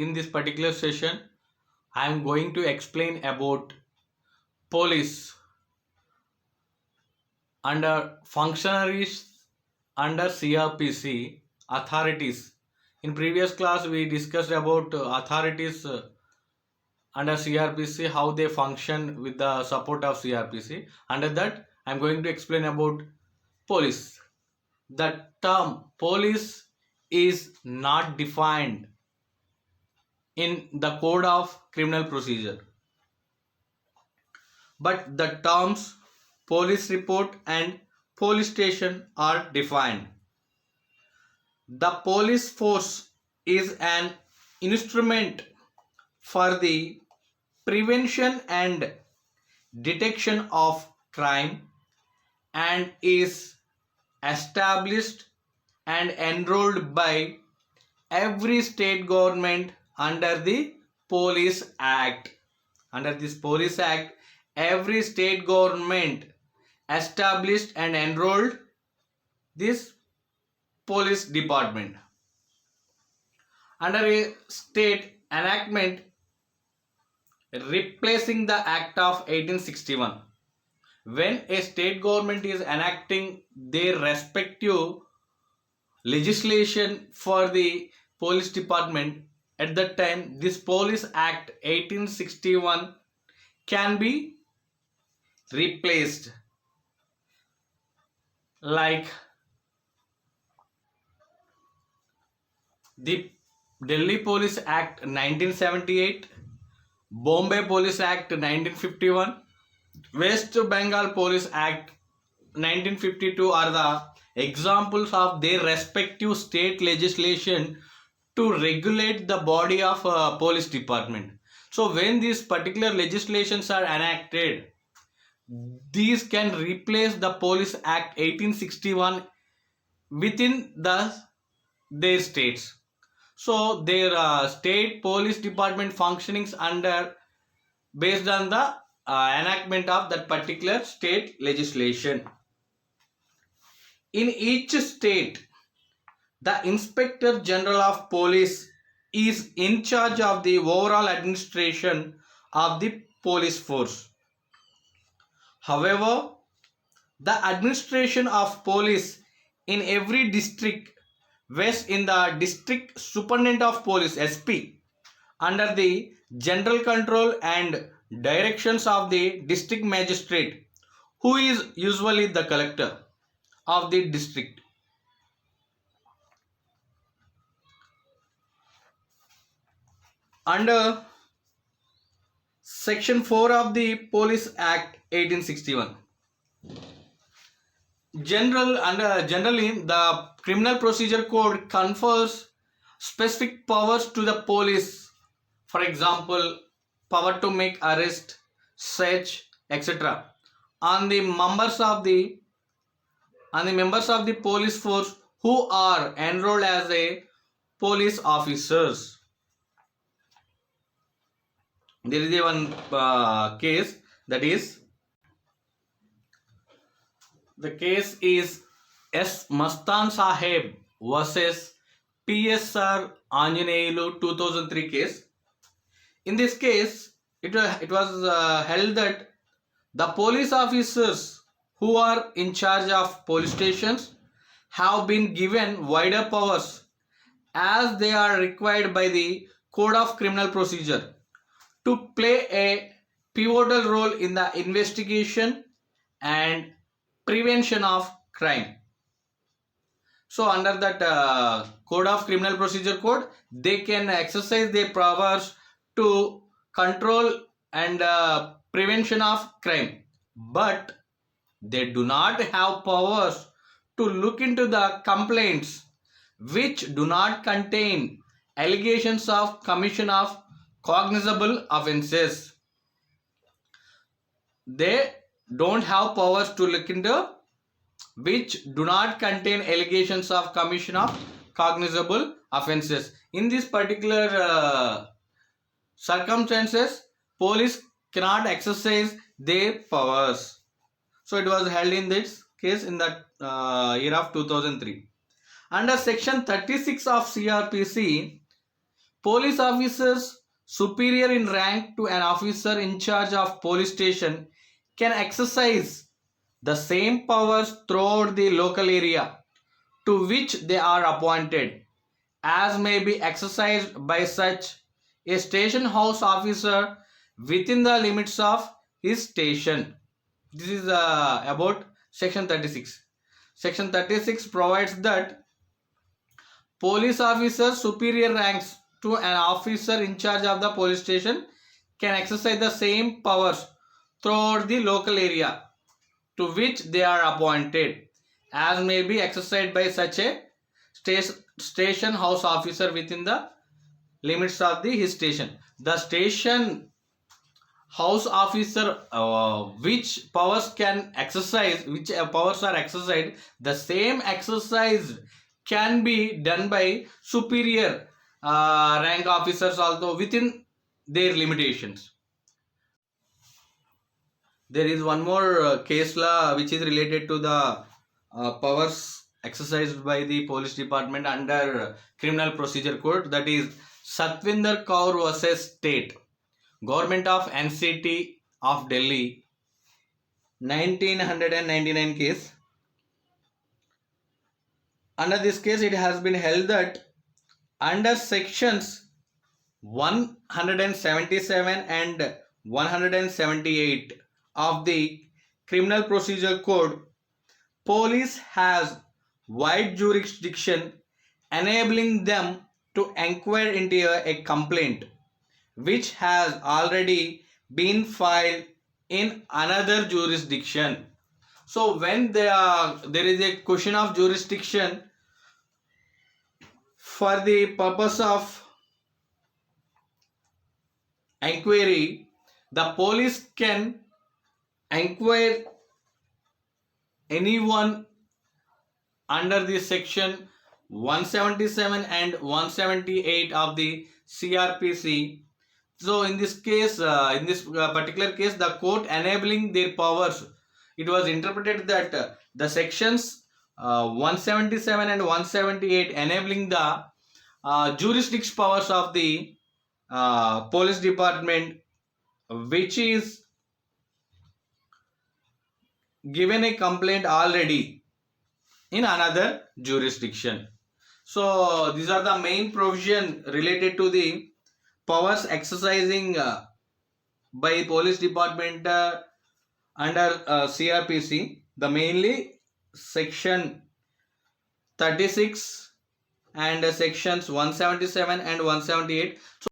in this particular session I am going to explain about police under functionaries under CRPC authorities. In previous class we discussed about authorities under CRPC, how they function with the support of CRPC. Under that I am going to explain about police. The term police is not defined in the code of criminal procedure, but the terms police report and police station are defined. The police force is an instrument for the prevention and detection of crime and is established and enrolled by every state government under the Police Act. Under this Police Act, every state government established and enrolled this police department. Under a state enactment replacing the Act of 1861, when a state government is enacting their respective legislation for the police department, at that time this Police Act 1861 can be replaced. Like the Delhi Police Act 1978, Bombay Police Act 1951, West Bengal Police Act 1952 are the examples of their respective state legislation to regulate the body of police department. So when these particular legislations are enacted, these can replace the Police Act 1861 within their states. So their state police department functionings under based on the enactment of that particular state legislation. In each state, the Inspector General of Police is in charge of the overall administration of the police force. However, the administration of police in every district vests in the District Superintendent of Police (SP) under the general control and directions of the district magistrate, who is usually the collector of the district. Under Section 4 of the Police Act 1861, generally the Criminal Procedure Code confers specific powers to the police. For example, power to make arrest, search, etc. on the members of the police force who are enrolled as a police officers. There is one case, that is the case is S. Mastan Saheb versus PSR Anjaneyulu 2003 case. In this case, it was held that the police officers who are in charge of police stations have been given wider powers as they are required by the Code of Criminal Procedure to play a pivotal role in the investigation and prevention of crime. So under that Code of Criminal Procedure Code, they can exercise their powers to control and prevention of crime, but they do not have powers to look into the complaints which do not contain allegations of commission of cognizable offences. They don't have powers to look into which do not contain allegations of commission of cognizable offences. In this particular circumstances, police cannot exercise their powers. So it was held in this case in the year of 2003. Under Section 36 of CRPC, Police officers superior in rank to an officer in charge of police station can exercise the same powers throughout the local area to which they are appointed as may be exercised by such a station house officer within the limits of his station. This is about section 36. Section 36 provides that police officers superior ranks to an officer in charge of the police station can exercise the same powers throughout the local area to which they are appointed as may be exercised by such a station house officer within the limits of his station. The station house officer which powers can exercise, which powers are exercised, the same exercise can be done by superior rank officers also within their limitations. There is one more case law which is related to the powers exercised by the police department under criminal procedure code, that is Satvinder Kaur versus State, Government of NCT of Delhi, 1999 case. Under this case, it has been held that under sections 177 and 178 of the Criminal Procedure Code, police has wide jurisdiction enabling them to inquire into a complaint which has already been filed in another jurisdiction. So when there is a question of jurisdiction, for the purpose of inquiry, the police can inquire anyone under the section 177 and 178 of the CRPC. So in this case, in this particular case, the court enabling their powers, it was interpreted that the sections 177 and 178 enabling the jurisdiction powers of the police department, which is given a complaint already in another jurisdiction. So these are the main provision related to the powers exercising by police department under CRPC. The mainly section 36 and sections 177 and 178. So